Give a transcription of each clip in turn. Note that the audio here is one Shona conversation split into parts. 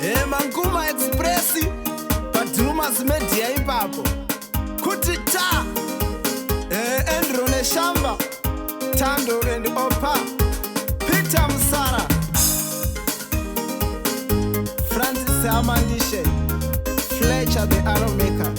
Manguma Express Padumas Media ipapo kuti ta Andrew Neshamba Tando and Opa Peter Msara Francis Amandishe Fletcher the Arrow Maker.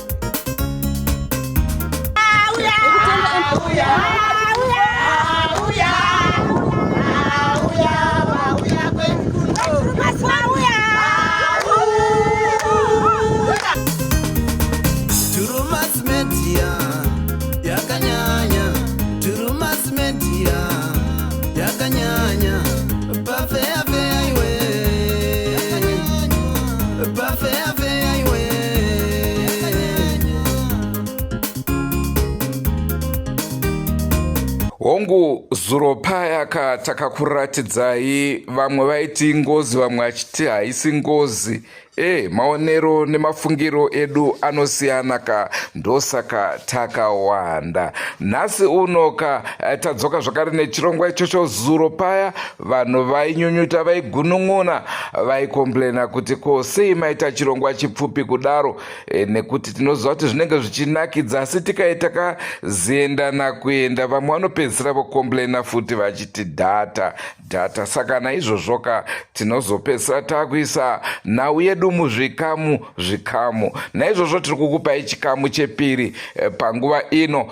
Hongu zuro payaka takakuratidzai vamwe vaiti ngozi vamwe vachiti haisi ngozi. Maonero nemafungiro edu anosiyana ka ndosaka takawanda. Nhasi unoka tadzoka zvakare nechirongwa ichocho. Zuro paya vanhu vainyunyuta, vaigunun'una, vaikomplena kuti ko sei maita chirongwa chipfupi kudaro, nekuti tinoziva kuti zvinenge zvichinakidza, asi tikaita kaziendana kuenda vamwe vanopedzisira vokomplena futi vachiti dhata. Saka naizvozvoka tinozopedzisira takuisa nhau yedu muzvikamu. Naizvozvo tiri kukupai chikamu chepiri panguva ino,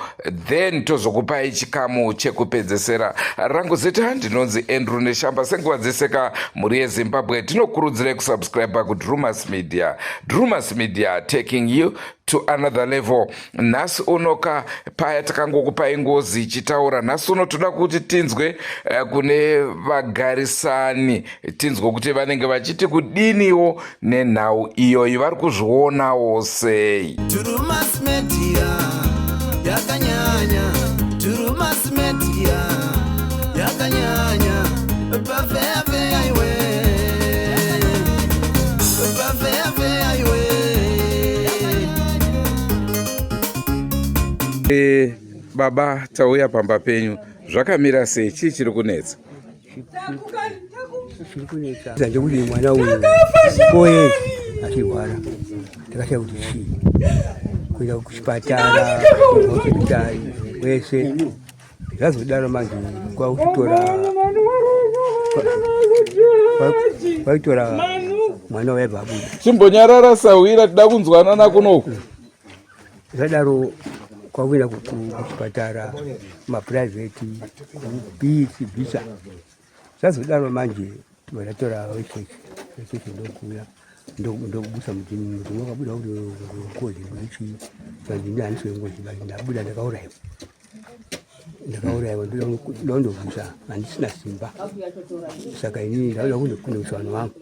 then tozokupai chikamu chekupedzesera. Rangu zita ndinonzi Andrew Neshamba. Senguva dzeseka muri yeZimbabwe tinokurudzirai kusubscribe kuDrumas Media. Drumas Media, taking you to another level. Nhasi unoka paya takangokupai ngozi ichitaura. Nhasi uno toda kuti tinzwe kune vagarisani, tinzwe kuti vanenge vachiti kudiniwo nenhau iyoyi, vari kuzvionawo sei. Drumas Media yakanyanya, Drumas Media yakanyanya, pavea iwe, pavea iwe. Baba, tauya pamba penyu, zvakamira sei? Chii chiri kunetsa? Chiri kunetsa kuti mwana uyu koye achirwara, takashaya kuti chii, kuenda kuchipatara hospitari wese zvazodaro manje kwaitora mwana waibva abuda. Chimbonyarara sawira, tida kunzwanana kunoku. Zvadaro kwakuenda kuchipatara mapuraivheti kubhisa zvazodaro manje vatatora wechechi ndokuya ndokubusa muti wakabuda kuti ngozi ndochi sandi haniswe ngozi bali ndabuda ndakaurayiwa ndondobusa handisina simba, saka inini ndauda kundokunosa vanhu vangu.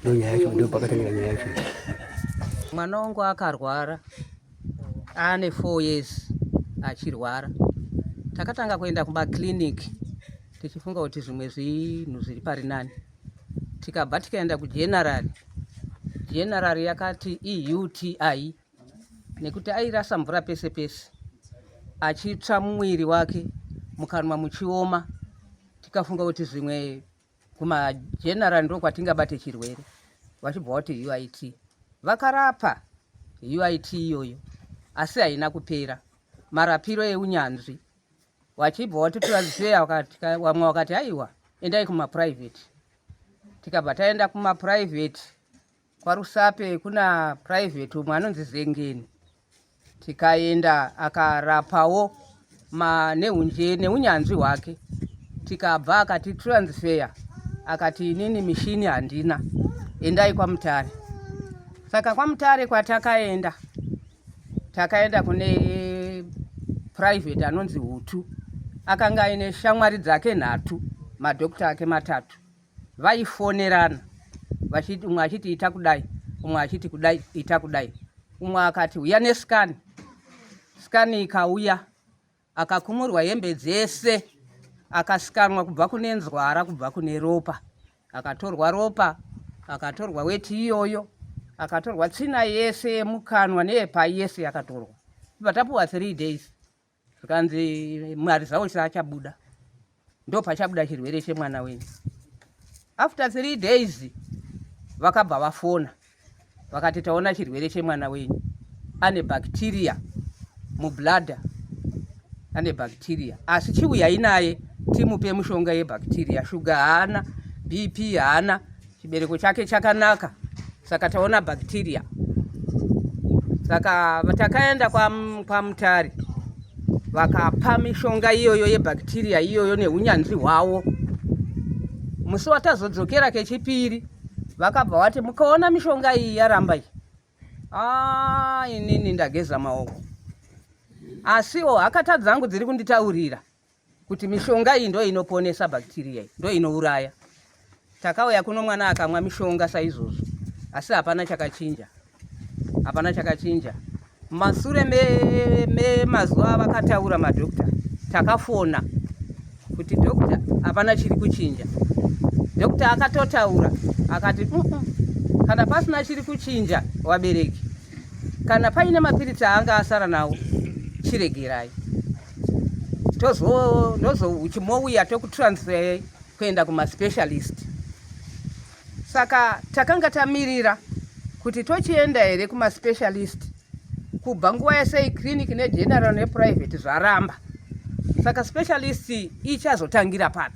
Ndonyaya yacho, ndopakatangira nyaya yacho. Mwana wangu akarwara ane 4 years achirwara. Takatanga kuenda kumakliniki tichifunga kuti zvimwe zvinhu zviri pari nani. Tikabva tikaenda kujenerali yakati UTI, nekuti airasa mvura pese pese, achitsva mumwiri wake, mukanwa muchioma. Tikafunga kuti zvimwe kumajenerali ndo kwatingabate chirwere. Vachibva kuti UIT. Vakarapa UIT iyoyo, asi haina kupera. Marapiro eunyanzvi. Wachibva wati tuwaziseya wamwe wakati aiwa endai kumaprivate. Tikabva taenda kumaprivate. Kwarusape kuna private umwe anonzi Zengeni. Tikaenda akarapawo neunyanzvi hwake. Tikabva akati transfer, akati inini mishini handina, endai kwaMutare. Saka kwaMutare kwatakaenda, takaenda kune private anonzi Hutu. Akanga aine shamwari dzake 3, madhokita ake 3. Vaifonerana vachiti umwe achiti ita kudai, umwe achiti kudai, ita kudai. Umwe akati uya nescan. Scan ikauya, akakumurwa hembe dzese, akasikanwa kubva kune nzwara, kubva kune ropa. Akatorwa ropa, akatorwa weti iyoyo, akatorwa tsina yese yemukanwa neyepai yese yakatorwa. Patapuwa 3 days. Zvikanzi mwari zvawo chisachabuda. Ndo pachabuda chirwere chemwana wenyu. After 3 days vakabva vafona vakati taona chirwere chemwana wenyu ane bacteria mubladder, ane bacteria, asi chiuyai naye timupe mushonga yebacteria. Shuga haana, BP haana, chibereko chake chakanaka, saka taona bacteria. Saka takaenda kwa Mutare vakapa mishonga iyoyo yebacteria iyoyo neunyanzvi hwavo. Musi watazodzokera kechipiri vakabva vati mukaona mishonga iyi yaramba iyi, inini ndageza maoko. Asiwo hakata dzangu dziri kunditaurira kuti mishonga iyi ndo inoponesa bacteria iyi, ndo inouraya. Takauya kuno mwana akamwa mishonga saizvozvo, asi hapana chakachinja, hapana chakachinja. Masure mazuva vakataura madhokta, takafona kuti dhokta hapana chiri kuchinja. Dhokta akatotaura akati kana pasina chiri kuchinja wabereki, kana paine mapiritsi anga asara nawo chiregerai, uchimouya tokutransfer kuenda kumaspecialist. Saka takanga tamirira kuti tochienda here kumaspecialist, kubva nguva yese clinic negeneral neprivate zvaramba. Saka specialist ichazotangira pano.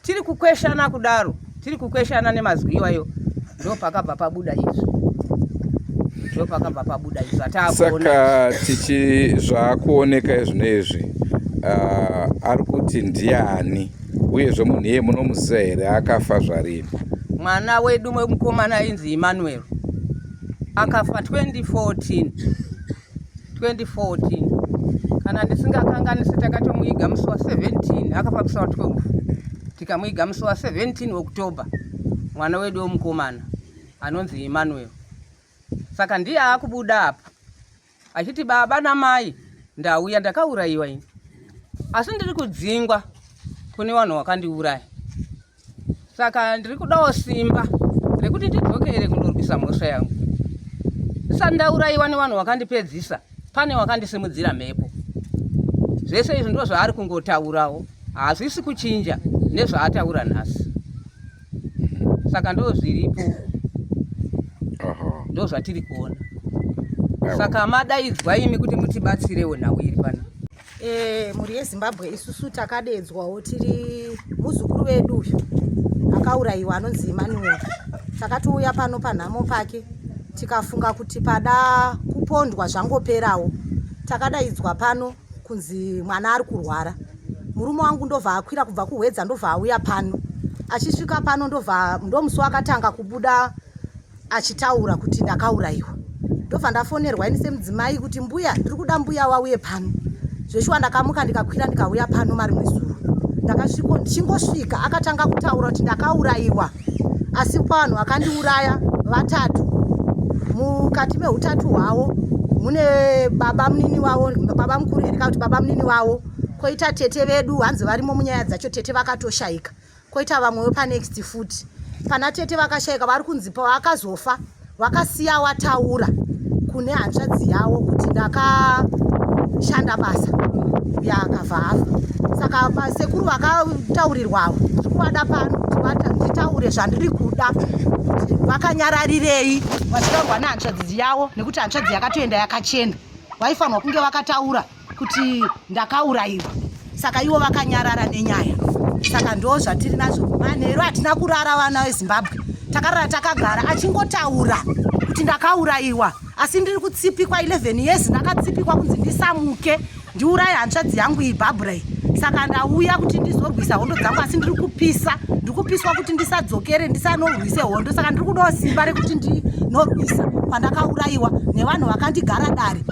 Tiri kukweshana kudaro, tiri kukweshana nemazwi iwayo, ndo pakabva pabuda izvi, ndo pakabva pabuda izvi atakuona. Saka tichi zvakuoneka zvinezvi ari kuti ndiani uyezve munhu iye munomuziva here akafa zvarini? Mwana wedu mukomana ainzi Emmanuel akafa 2014. Kana ndisingakanganisi takatomuiga musi wa 17, akafa musi wa 12. Tikamuiga musi wa 17 Oktoba, mwana wedu womukomana anonzi Emmanuel. Saka ndiye akubuda apa achiti baba namai ndauya ndakaurayiwa ini, asi ndiri kudzingwa kune vanhu vakandiuraya. Saka ndiri kudawo simba rekuti ndidzokere kundorwisa mhosva yangu. Ndisati ndaurayiwa nevanhu vakandipedzisa, pane wakandisimudzira mhepo. Zvese izvi ndo zvaari kungotaurawo, hazvisi kuchinja nezvaataura nhasi. Saka ndo zviripo, ndo zvatiri kuona. Saka madaidzwa imi kuti mutibatsirewo nawiri pana. Muri yeZimbabwe isusu takadedzwawo tiri muzukuru wedu uyu akaurayiwa anonzi Emmanuel. Takatouya pano panhamo pake tikafunga kuti pada kupondwa zvangoperawo, takadaidzwa pano kunzi mwana ari kurwara. Murume wangu ndobva akwira kubva kuHwedza, ndobva auya pano. Achisvika pano ndo musi wakatanga kubuda achitaura kuti ndakaurayiwa. Ndobva ndafonerwa ini semudzimai kuti mbuya, ndiri kuda mbuya wauye pano. Zveshuwa ndakamuka ndikakwira ndikauya pano marimwe zuro. Ndichingosvika akatanga kutaura kuti ndakaurayiwa, asi vanhu vakandiuraya vatatu. Mukati mehutatu hwavo mune baba munini wavo, baba mukuru erika kuti baba munini wavo, koita tete vedu hanzi varimo munyaya dzacho, tete vakatoshaika, koita vamwewo panext futi. Pana tete vakashaika vari kunzi pavakazofa vakasiya wataura kune hanzvadzi yavo kuti ndakashanda basa yakafa hafa. Saka sekuru vakataurirwawo zvekuvada pano kuti nditaure zvandiri kuda, vakanyararirei vachitaurwa nehanzvadzi yavo, nekuti hanzvadzi yakatoenda yakachena, vaifanirwa kunge vakataura kuti ndakaurayiwa. Saka ivo vakanyarara nenyaya. Saka ndo zvatiri nazvo. Manheru hatina kurara vana veZimbabwe, takarara takagara achingotaura kuti ndakaurayiwa, asi ndiri kutsipikwa 11 years, ndakatsipikwa kunzi ndisamuke ndiuraye hanzvadzi yangu iBarbara. Saka ndauya kuti ndizorwisa hondo dzangu, asi ndiri kupiswa kuti ndisadzokere ndisanorwise hondo. Saka ndiri kudawo simba rekuti ndinorwisa pandakaurayiwa nevanhu vakandigara dare,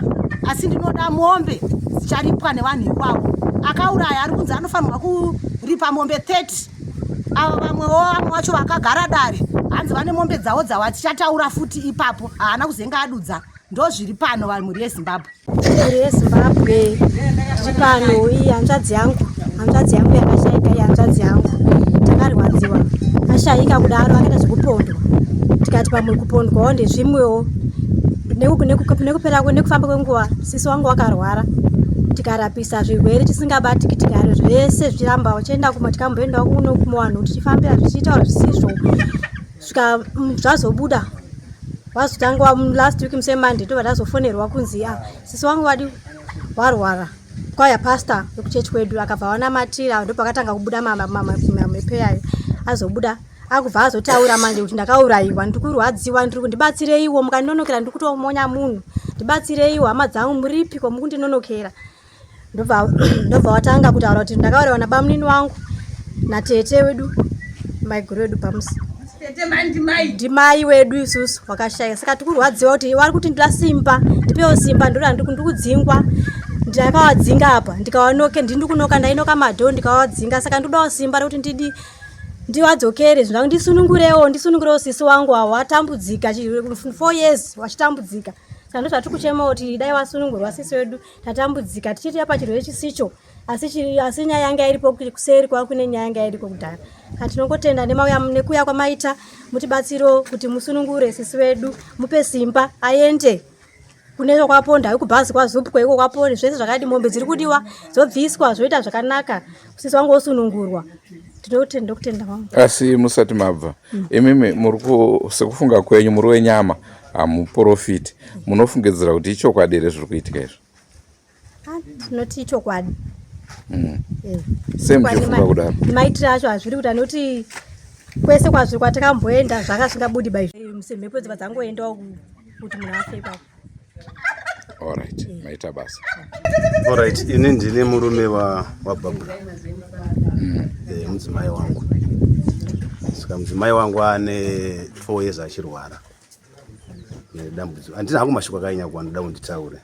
asi ndinoda mombe dzicharipwa nevanhu ikwavo. Akauraya ari kunzi anofanirwa kuripa mombe 30. Ava vamwewo vamwe vacho vakagara dare hanzi vane mombe dzavo dzavo, tichataura futi ipapo, haana kuzenga adudza. Ndo zviri pano vanhu muri yeZimbabwe. Muri yeZimbabwe tiri pano. Iyi hanzvadzi yangu yakashaika. Iyi hanzvadzi yangu takarwadziwa, ashaika kudaro, akaita zvekupondwa. Tikati pamwe kupondwawo ndezvimwewo, nekufamba kwenguva sisi wangu wakarwara, tikarapisa zvirwere tisingabatiki, tikare zvese zviramba, tichienda kuma tikamboendawo kuno kuvanhu tichifambira tichitaura zvisizvo. svika zvazobuda wazotanga last week musemande tobva tazofonerwa kunzi sisi wangu wadi warwara kwaya pastor wekuchechi kwedu akabva wanamatira ndopakatanga kubuda mamepe ayo azobuda akubva azotaura manje kuti ndakaurayiwa ndiri kurwadziwa ndiri kundibatsireiwo mukandinonokera ndiri kutomonya munhu ndibatsireiwo hama dzangu muripiko mukundinonokera ndobva watanga kutaura kuti ndakaurayiwa nabamunini wangu natete wedu maiguru wedu pamusi ndimai wedu isusu wakashaya saka tikurwadziwa kuti wari kuti ndila simba ndipewo simba ndoda ndiri kudzingwa ndakawadzinga apa ndikawanoke ndiri kunoka ndainoka madho ndikawadzinga saka ndodawo simba rekuti ndiwadzokere zvinangu ndisunungurewo sisi wangu awo watambudzika 4 years wachitambudzika saka ndozvatiri kuchema kuti dai wasunungurwa sisi wedu tatambudzika tichitiya pachirwere chisicho asi nyaya yanga iripo kuseri kwa kune nyaya yanga iriko kudhara kana tinongotenda nekuya kwamaita mutibatsiro kuti musunungure sisi wedu mupe simba aende kune kwaponda kubhazi kwazupwa iko kwapone zvese zvakadi mombe dziri kudiwa zobviswa zvoita zvakanaka sisi wangu osunungurwa ndokutenda wangu. Asi musati mabva imimi sekufunga kwenyu muri wenyama hamuprofiti munofungidzira kuti ichokwadi here zviri kuitika izvo? Tinoti ichokwadi. Semuchifunga kudaro? Maitiro acho hazviri kuita nekuti kwese kwazviri kwatakamboenda zvakasingabudi mhepo dzibva dzangoendawo kuti munhu afe ipapo. Alright, maita basa. Alright, ini ndine murume waBarbara. Mudzimai wangu. Saka mudzimai wangu ane 4 years achirwara. Nedambudziko. Handina hangu mashoko akanyanya kuwanda nditaure.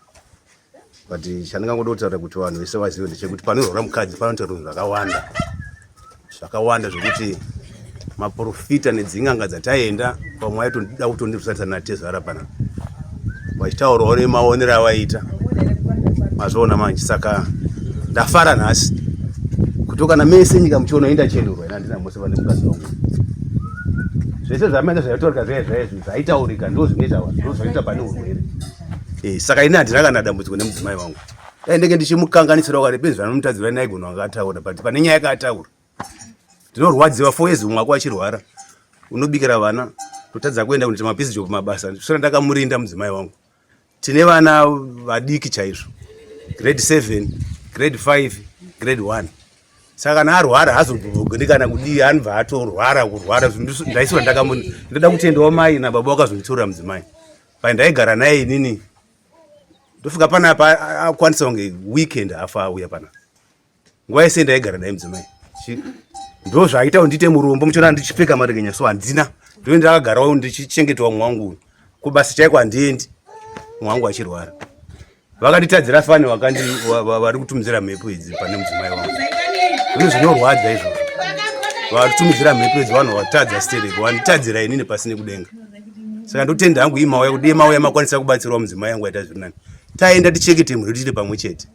But chandingangoda kutaura kuti vanhu vese vazive ndechekuti panorwara mukadzi panotaurwa zvakawanda zvokuti maprofita nedzinganga dzataenda pamwe aitoda kutondirusatisa natezvara pana vachitaurawo nemaonero avaita mazviona manje. Saka ndafara nhasi kuti kana mese nyika muchiona indachendurwa ina handina mose vane mukadzi wangu. Zvese zvamene zvaitaurika zvaizvi zvaitaurika ndo zvinoita vanhu ndo zvinoita pane urwere. Saka ine handina kana dambudziko nemudzimai wangu. Dai ndenge ndichimukanganisira kuti penzi vanomutadzira naigona wanga ataura but pane nyaya yakataura. Ndinorwadziwa 4 years umwe wako achirwara. Unobikira vana totadza kuenda kuti mapisi job mabasa. Saka ndakamurinda mudzimai wangu. Tine vana vadiki chaizvo. Grade 7, grade 5, grade 1. Saka kana arwara hazogondikana kudii anobva atorwara kurwara ndaiswa ndakamurinda. Ndoda kutendawo mai nababa vakazonditora mudzimai. Ndaigara naye inini ndofika panapa akwanisa kunge weekend afa auya pana nguva yese ndaigara naye mudzimai ndo zvaita ndite murombo muchona ndichipfeka marekenya so handina ndo ndakagarawo ndichichengetawo mwangu kubasa chaiko handiendi mwangu achirwara. Vakanditadzira fani vari kutumidzira mhepo idzi pane mudzimai wangu. Zvino zvinorwadza izvozvo. Vari kutumidzira mhepo idzi vanhu vatadza stereko vanditadzira inini pasine kudenga. Saka ndotenda hangu imauya kudii mauya makwanisa kubatsirawo mudzimai yangu aita zviri nani. Taenda tichekete mhuri tiri pamwe chete.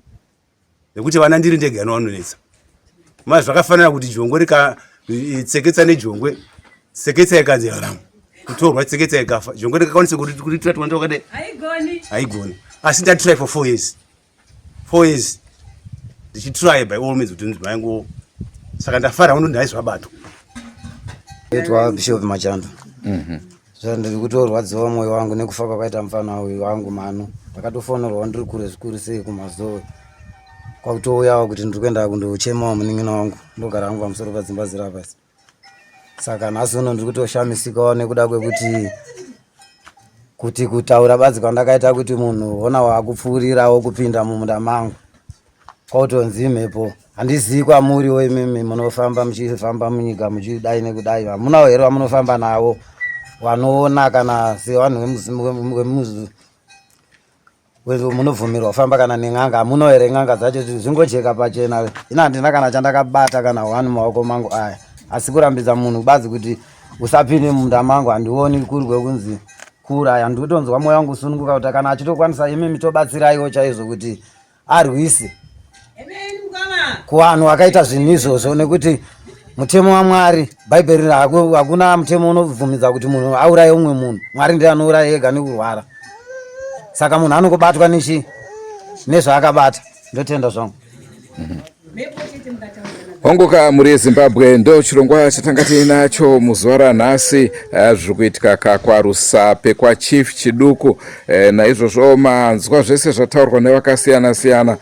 Nekuti vana ndiri ndega anovanonetsa. Zvakafanira kuti jongwe rikatseketsa nejongwe, tseketsa ikanzi haramu. Kutorwa tseketsa ikafa. Jongwe rikakwanisa kuti tiratwa wakadai. Haigoni. Asi ndatry for 4 years. 4 years. Ndichitry by all means kuti mudzimai yangu. Saka ndafara uno ndaizvabatwa. Nditwa Bishop Machando. Ndiri kutorwadziwa mwoyo wangu nekufa kwakaita mufana wangu mano. Ndakatofonerwa ndiri kure zvikuru sei kumazowe. Kwakutouyawo kuti ndiri kuenda kundochemawo munin'ina wangu. Ndogara hangu pamusoro padzimba dziri apa. Saka nhasi uno ndiri kutoshamisikawo nekuda kwekuti kutaura badzi kwandakaita kuti munhu ona wakupfuurirawo kupinda mumunda mangu. Kwautonzi mhepo. Handizivi kwamuriwo imimi munofamba muchifamba munyika muchidai nekudai. Hamunawo here vamunofamba nawo. Wanoona kana sevanhu vemuzi munobvumirwa kufamba kana nen'anga hamuno here n'anga dzacho zvingocheka pachena. Ina handina kana chandakabata kana wani maoko mangu aya. Asi kurambidza munhu badzi kuti usapinde mumunda mangu handioni kuri kwekunzi kuuraya. Ndikutonzwa mwoyo wangu usununguka kuti kana achitokwanisa imimi tobatsiraiwo chaizvo kuti arwise kuvanhu vakaita zvinhu izvozvo nekuti mutemo waMwari Bhaibheri hakuna mutemo unobvumidza kuti munhu auraye umwe munhu. Mwari ndiye anouraya ega nekurwara. Saka munhu anongobatwa nezvaakabata. Ndotenda zvangu. Hongoka muri Zimbabwe ndo chirongwa chatanga tinacho muzuva ranhasi zviri kuitika kakwarusape kwa Chief Chiduku. Naizvozvo manzwa zvese zvataurwa nevakasiyana siyana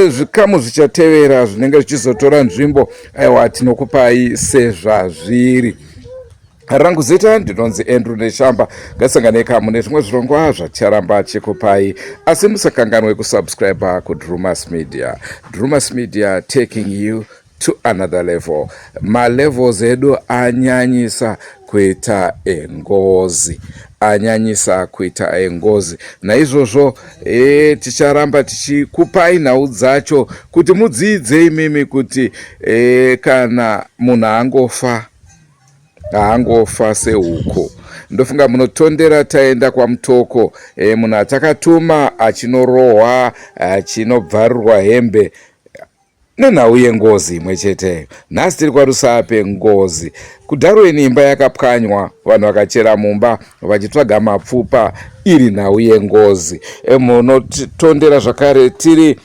zvikamu zvichatevera zvinenge zvichizotora nzvimbo aiwa tinokupai sezvazviri. Rangu zita ndinonzi Andrew Neshamba. Ngasanganeka mune zvimwe zvirongwa zvacharamba chikupai, asi musakanganwe kusubscribe kuDrumas Media. Drumas Media, taking you to another level. Malevels edu anyanyisa kuita engozi, anyanyisa kuita engozi. Naizvozvo ticharamba tichikupai nhau dzacho kuti mudzidze imimi kuti kana munhu angofa sehuko. Ndofunga munotondera taenda kwamutoko, munhu atakatuma achinorohwa, achinobvarurwa hembe nenhau yengozi imwe cheteyo. Nhasi tiri kwarusape ngozi. Kudharweni imba yakapwanywa, vanhu vakachera mumba vachitsvaga mapfupa, iri nhau yengozi. Munotondera zvakare tiri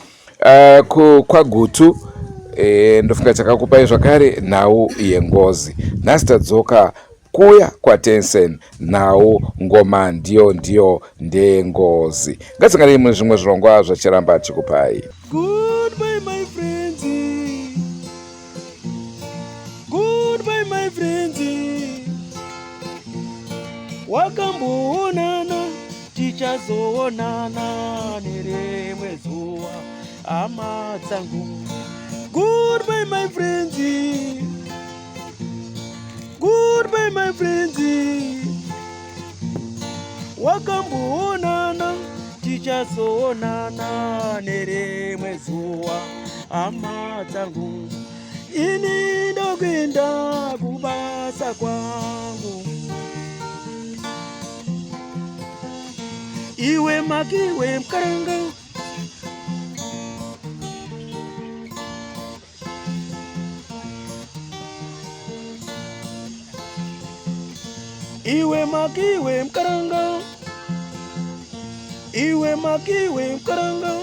kwaGutu, ndofunga takakupai zvakare nhau yengozi. Nhasi tadzoka kuya kwaTensen, nhau ngoma ndiyo ndengozi. Ngasanganei mune zvimwe zvirongwa zvacharamba chikupai. Goodbye my friends, goodbye my friends, wakamboonana tichazoonana nerimwe zuva hama dzangu. Goodbye my friends, goodbye my friends, wakamboonana tichazoonana nerimwe zuva hama dzangu. Ini ndokuenda kubasa kwangu, iwe makiwe mkaranga, iwe makiwe mkaranga, iwe makiwe mkaranga.